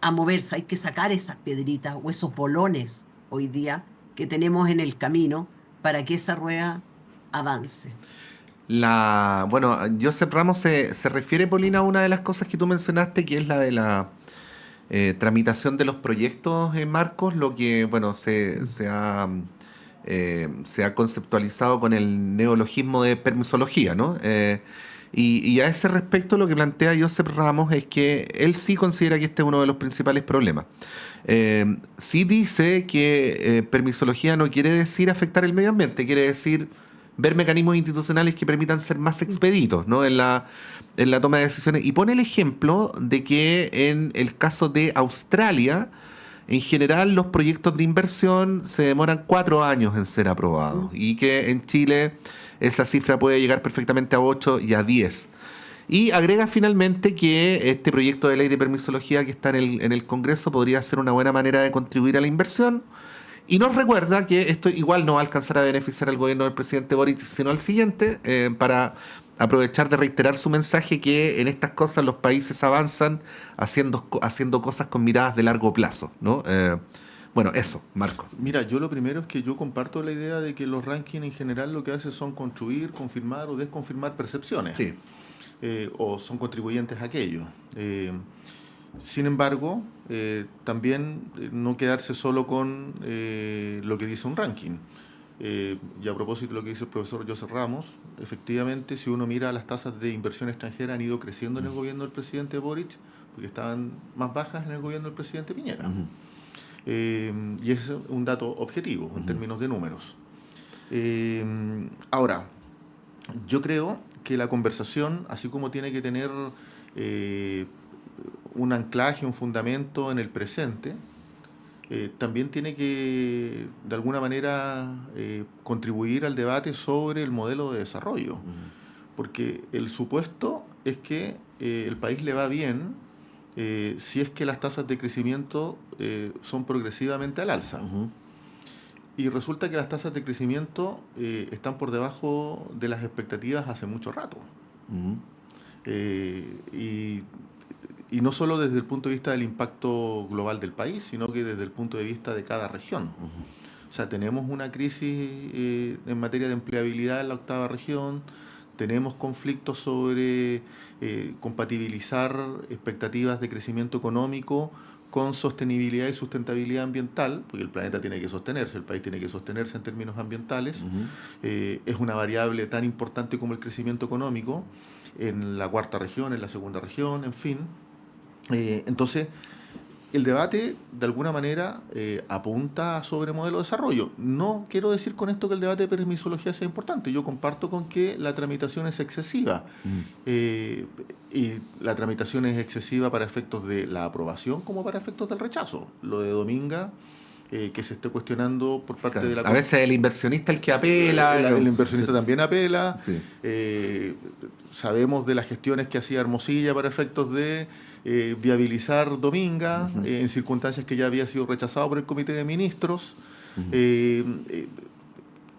a moverse. Hay que sacar esas piedritas o esos bolones hoy día que tenemos en el camino para que esa rueda avance. Bueno, Josep Ramos se refiere, Paulina, a una de las cosas que tú mencionaste, que es la de la tramitación de los proyectos, Marcos, lo que, bueno, se ha conceptualizado con el neologismo de permisología, ¿no? Y a ese respecto lo que plantea Josep Ramos es que él sí considera que este es uno de los principales problemas. Sí dice que permisología no quiere decir afectar el medio ambiente, quiere decir ver mecanismos institucionales que permitan ser más expeditos, ¿no?, en la toma de decisiones. Y pone el ejemplo de que en el caso de Australia, en general, los proyectos de inversión se demoran 4 años en ser aprobados y que en Chile esa cifra puede llegar perfectamente a 8 y a 10. Y agrega finalmente que este proyecto de ley de permisología que está en el Congreso podría ser una buena manera de contribuir a la inversión. Y nos recuerda que esto igual no va a alcanzar a beneficiar al gobierno del presidente Boric, sino al siguiente, para aprovechar de reiterar su mensaje que en estas cosas los países avanzan haciendo cosas con miradas de largo plazo, ¿no? Bueno, eso, Marco. Mira, yo lo primero es que yo comparto la idea de que los rankings en general lo que hacen son construir, confirmar o desconfirmar percepciones. Sí. O son contribuyentes a aquello. Sin embargo, también no quedarse solo con lo que dice un ranking. Y a propósito de lo que dice el profesor Josep Ramos, efectivamente, si uno mira las tasas de inversión extranjera han ido creciendo en el gobierno del presidente Boric, porque estaban más bajas en el gobierno del presidente Piñera. Y ese es un dato objetivo en términos de números. Ahora, yo creo que la conversación, así como tiene que tener un anclaje, un fundamento en el presente, también tiene que, de alguna manera, contribuir al debate sobre el modelo de desarrollo. porque el supuesto es que el país le va bien si es que las tasas de crecimiento son progresivamente al alza. Y resulta que las tasas de crecimiento están por debajo de las expectativas hace mucho rato. Y no solo desde el punto de vista del impacto global del país, sino que desde el punto de vista de cada región. O sea, tenemos una crisis en materia de empleabilidad en la octava región, tenemos conflictos sobre compatibilizar expectativas de crecimiento económico con sostenibilidad y sustentabilidad ambiental, porque el planeta tiene que sostenerse, el país tiene que sostenerse en términos ambientales. Es una variable tan importante como el crecimiento económico en la cuarta región, en la segunda región, en fin. Entonces, el debate, de alguna manera, apunta sobre modelo de desarrollo. No quiero decir con esto que el debate de permisología sea importante. Yo comparto con que la tramitación es excesiva. Y la tramitación es excesiva para efectos de la aprobación como para efectos del rechazo. Lo de Dominga, que se esté cuestionando por parte de la... A veces el inversionista el que apela. El inversionista también apela. Sí. Sabemos de las gestiones que hacía Hermosilla para efectos de viabilizar Dominga, en circunstancias que ya había sido rechazado por el Comité de Ministros.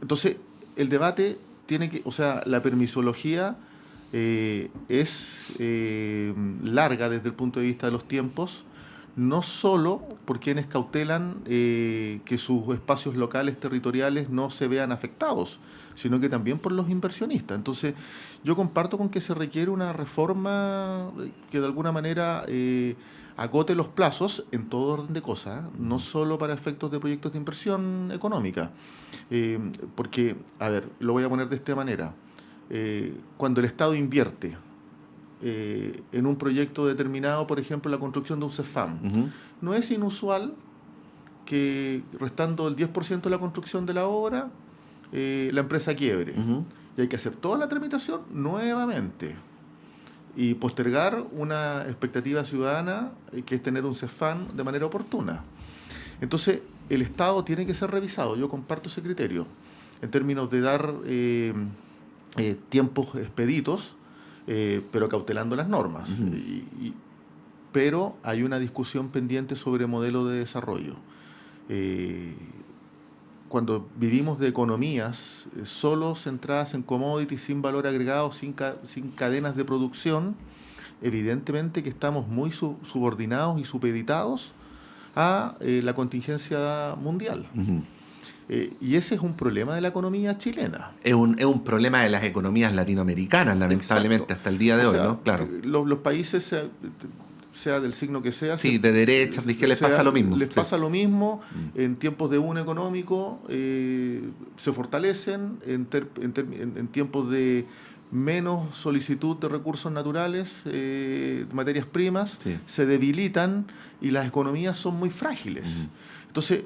Entonces, el debate tiene que, o sea, la permisología es larga desde el punto de vista de los tiempos, no solo por quienes cautelan que sus espacios locales, territoriales no se vean afectados, sino que también por los inversionistas. Entonces, yo comparto con que se requiere una reforma que de alguna manera acote los plazos en todo orden de cosas, no solo para efectos de proyectos de inversión económica. Porque, a ver, lo voy a poner de esta manera. Cuando el Estado invierte en un proyecto determinado, por ejemplo, la construcción de un CEFAM, no es inusual que, restando el 10% de la construcción de la obra, la empresa quiebre. Y hay que hacer toda la tramitación nuevamente y postergar una expectativa ciudadana que es tener un CEFAM de manera oportuna. Entonces, el Estado tiene que ser revisado. Yo comparto ese criterio en términos de dar tiempos expeditos, pero cautelando las normas. Pero hay una discusión pendiente sobre modelo de desarrollo. Cuando vivimos de economías solo centradas en commodities, sin valor agregado, sin cadenas de producción, evidentemente que estamos muy subordinados y supeditados a la contingencia mundial. Y ese es un problema de la economía chilena. Es un problema de las economías latinoamericanas, lamentablemente. Exacto. Hasta el día de hoy, ¿no? Claro. Los países, sea del signo que sea... Sí, de derecha, dije, les pasa lo mismo. Les pasa lo mismo. En tiempos de boom económico se fortalecen, en tiempos de menos solicitud de recursos naturales, materias primas, se debilitan y las economías son muy frágiles. Entonces,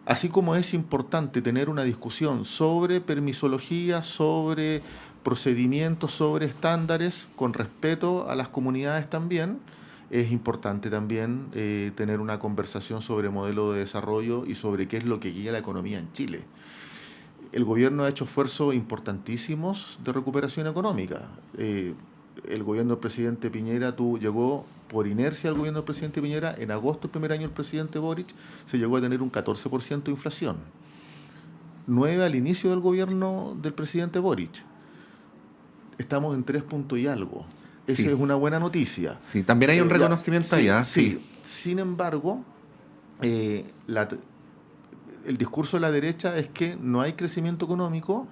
así como es importante tener una discusión sobre permisología, sobre procedimientos, sobre estándares, con respeto a las comunidades también, es importante también tener una conversación sobre modelo de desarrollo y sobre qué es lo que guía la economía en Chile. El gobierno ha hecho esfuerzos importantísimos de recuperación económica. El gobierno del presidente Piñera llegó por inercia al gobierno del presidente Piñera. En agosto, el primer año del presidente Boric, se llegó a tener un 14% de inflación. 9% al inicio del gobierno del presidente Boric. Estamos en 3 puntos y algo. Esa es una buena noticia. Sí, también hay un reconocimiento allá. Sí. Sin embargo, el discurso de la derecha es que no hay crecimiento económico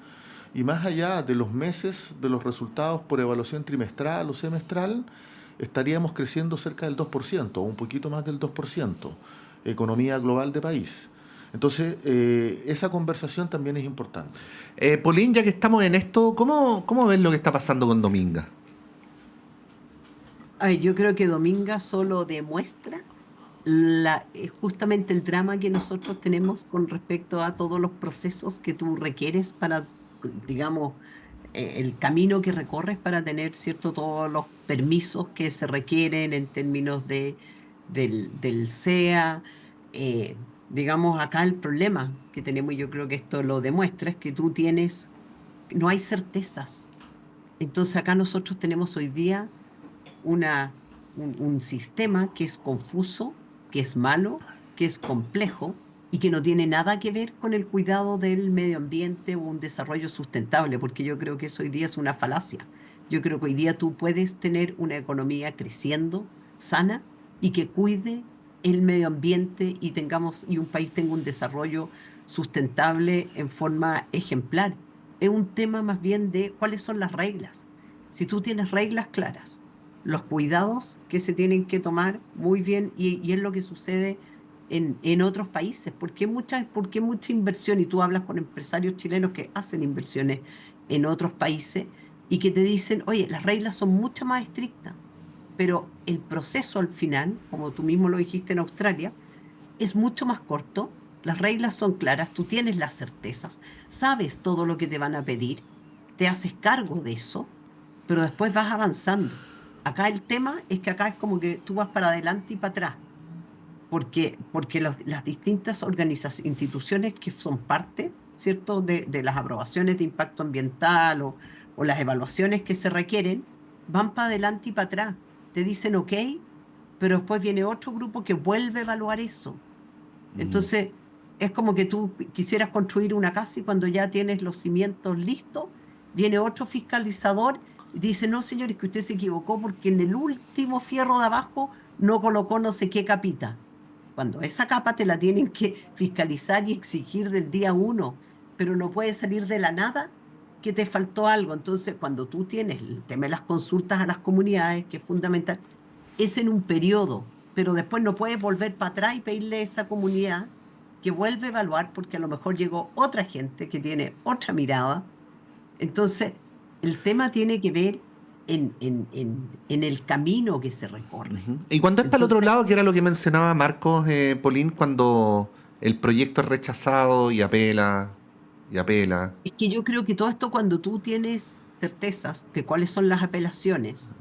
y más allá de los meses, de los resultados por evaluación trimestral o semestral, estaríamos creciendo cerca del 2%, o un poquito más del 2%, economía global de país. Entonces, esa conversación también es importante. Paulín, ya que estamos en esto, ¿cómo ves lo que está pasando con Dominga? Yo creo que Dominga solo demuestra justamente el drama que nosotros tenemos con respecto a todos los procesos que tú requieres para, digamos, el camino que recorres para tener, ¿cierto?, todos los permisos que se requieren en términos del CEA. Digamos, acá el problema que tenemos, y yo creo que esto lo demuestra, es que no hay certezas. Entonces acá nosotros tenemos hoy día un sistema que es confuso, que es malo, que es complejo y que no tiene nada que ver con el cuidado del medio ambiente o un desarrollo sustentable, porque yo creo que eso hoy día es una falacia. Yo creo que hoy día tú puedes tener una economía creciendo, sana, y que cuide el medio ambiente y un país tenga un desarrollo sustentable en forma ejemplar. Es un tema más bien de cuáles son las reglas. Si tú tienes reglas claras, los cuidados que se tienen que tomar muy bien, y es lo que sucede en otros países. ¿Por qué mucha inversión? Y tú hablas con empresarios chilenos que hacen inversiones en otros países y que te dicen, oye, las reglas son mucho más estrictas, pero el proceso al final, como tú mismo lo dijiste en Australia, es mucho más corto, las reglas son claras, tú tienes las certezas, sabes todo lo que te van a pedir, te haces cargo de eso, pero después vas avanzando. Acá el tema es que acá es como que tú vas para adelante y para atrás, porque las distintas instituciones que son parte, ¿cierto?, de las aprobaciones de impacto ambiental o las evaluaciones que se requieren, van para adelante y para atrás. Te dicen ok, pero después viene otro grupo que vuelve a evaluar eso. Entonces, es como que tú quisieras construir una casa y cuando ya tienes los cimientos listos, viene otro fiscalizador y dice, no, señor, es que usted se equivocó porque en el último fierro de abajo no colocó no sé qué capita. Cuando esa capa te la tienen que fiscalizar y exigir del día 1, pero no puede salir de la nada que te faltó algo. Entonces, cuando tú tienes el tema de las consultas a las comunidades, que es fundamental, es en un periodo, pero después no puedes volver para atrás y pedirle a esa comunidad que vuelve a evaluar porque a lo mejor llegó otra gente que tiene otra mirada. Entonces, el tema tiene que ver en el camino que se recorre. Y cuando es para el otro lado, que era lo que mencionaba Marcos, Polín, cuando el proyecto es rechazado y apela. Es que yo creo que todo esto, cuando tú tienes certezas de cuáles son las apelaciones,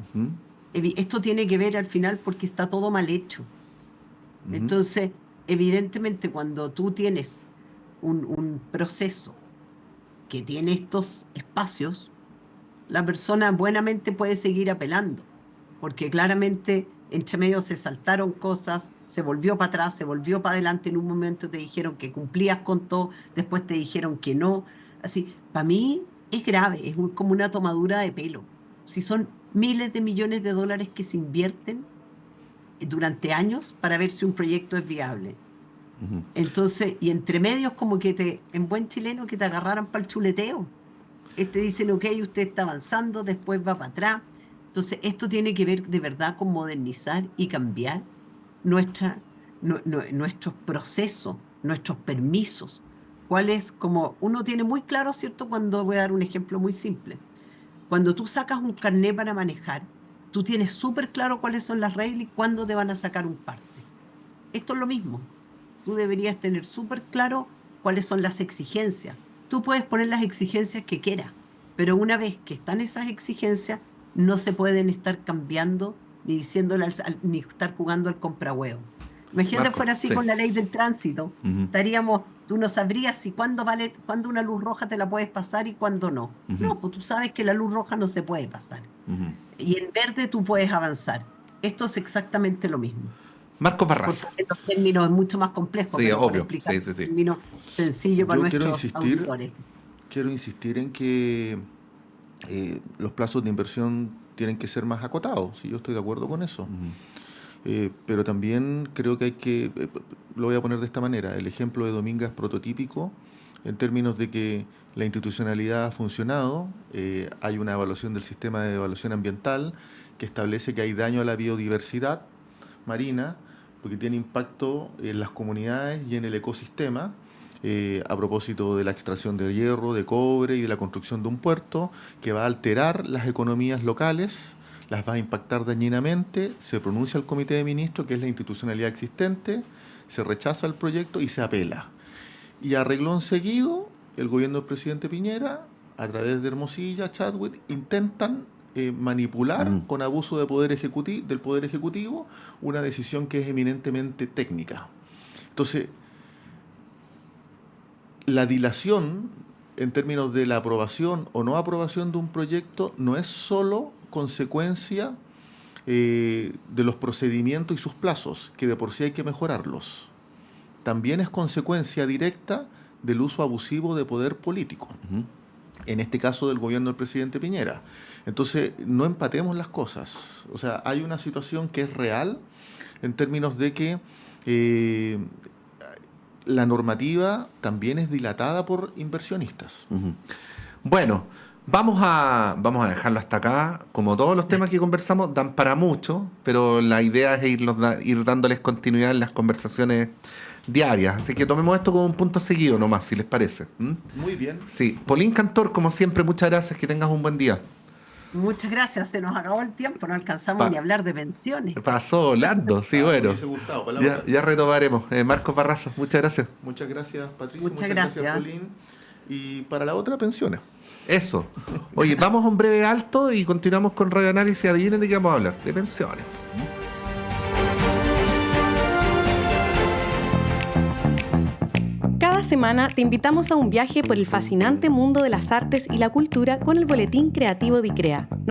esto tiene que ver al final porque está todo mal hecho. Entonces, evidentemente, cuando tú tienes un proceso que tiene estos espacios, la persona buenamente puede seguir apelando, porque claramente entre medio se saltaron cosas, se volvió para atrás, se volvió para adelante, en un momento te dijeron que cumplías con todo, después te dijeron que no. Así, para mí es grave, es como una tomadura de pelo. Si son miles de millones de dólares que se invierten durante años para ver si un proyecto es viable. Entonces, y entre medios como que en buen chileno, que te agarraran para el chuleteo. Dicen, ok, usted está avanzando, después va para atrás. Entonces, esto tiene que ver de verdad con modernizar y cambiar nuestros procesos, nuestros permisos. Como uno tiene muy claro, ¿cierto? Cuando voy a dar un ejemplo muy simple. Cuando tú sacas un carnet para manejar, tú tienes súper claro cuáles son las reglas y cuándo te van a sacar un parte. Esto es lo mismo. Tú deberías tener súper claro cuáles son las exigencias. Tú puedes poner las exigencias que quieras, pero una vez que están esas exigencias, no se pueden estar cambiando ni diciéndole ni estar jugando al comprahuevo. Imagínate, Marco, fuera así sí. con la ley del tránsito. Tú no sabrías si cuándo una luz roja te la puedes pasar y cuándo no. No, pues tú sabes que la luz roja no se puede pasar. Y en verde tú puedes avanzar. Esto es exactamente lo mismo. Marcos Barraza. Porque los términos es mucho más complejo, Sí, pero obvio. explicar Sí. términos sencillos para nuestros auditores. Quiero insistir en que los plazos de inversión tienen que ser más acotados, sí, yo estoy de acuerdo con eso. Pero también creo que hay que, lo voy a poner de esta manera, el ejemplo de Dominga es prototípico en términos de que la institucionalidad ha funcionado, hay una evaluación del sistema de evaluación ambiental que establece que hay daño a la biodiversidad marina, porque tiene impacto en las comunidades y en el ecosistema, a propósito de la extracción de hierro, de cobre y de la construcción de un puerto, que va a alterar las economías locales, las va a impactar dañinamente, se pronuncia el Comité de Ministros, que es la institucionalidad existente, se rechaza el proyecto y se apela. Y a reglón seguido, el gobierno del presidente Piñera, a través de Hermosilla, Chadwick, intentan manipular con abuso del Poder Ejecutivo una decisión que es eminentemente técnica. Entonces, la dilación en términos de la aprobación o no aprobación de un proyecto no es solo consecuencia de los procedimientos y sus plazos, que de por sí hay que mejorarlos. También es consecuencia directa del uso abusivo de poder político, en este caso del gobierno del presidente Piñera. Entonces, no empatemos las cosas. O sea, hay una situación que es real en términos de que la normativa también es dilatada por inversionistas. Bueno, vamos a dejarlo hasta acá. Como todos los temas que conversamos dan para mucho, pero la idea es ir dándoles continuidad en las conversaciones diarias. Así que tomemos esto como un punto seguido nomás, si les parece. Muy bien. Sí. Paulín Cantor, como siempre, muchas gracias. Que tengas un buen día. Muchas gracias, se nos acabó el tiempo, no alcanzamos ni a hablar de pensiones. Pasó volando, sí, bueno. Ya retomaremos. Marcos Barraza, muchas gracias. Muchas gracias, Patricia. Muchas gracias. Paulín. Y para la otra, pensiones. Eso. Oye, vamos a un breve alto y continuamos con Radio Análisis. Adivinen de qué vamos a hablar. De pensiones. Cada semana te invitamos a un viaje por el fascinante mundo de las artes y la cultura con el Boletín Creativo de ICREA.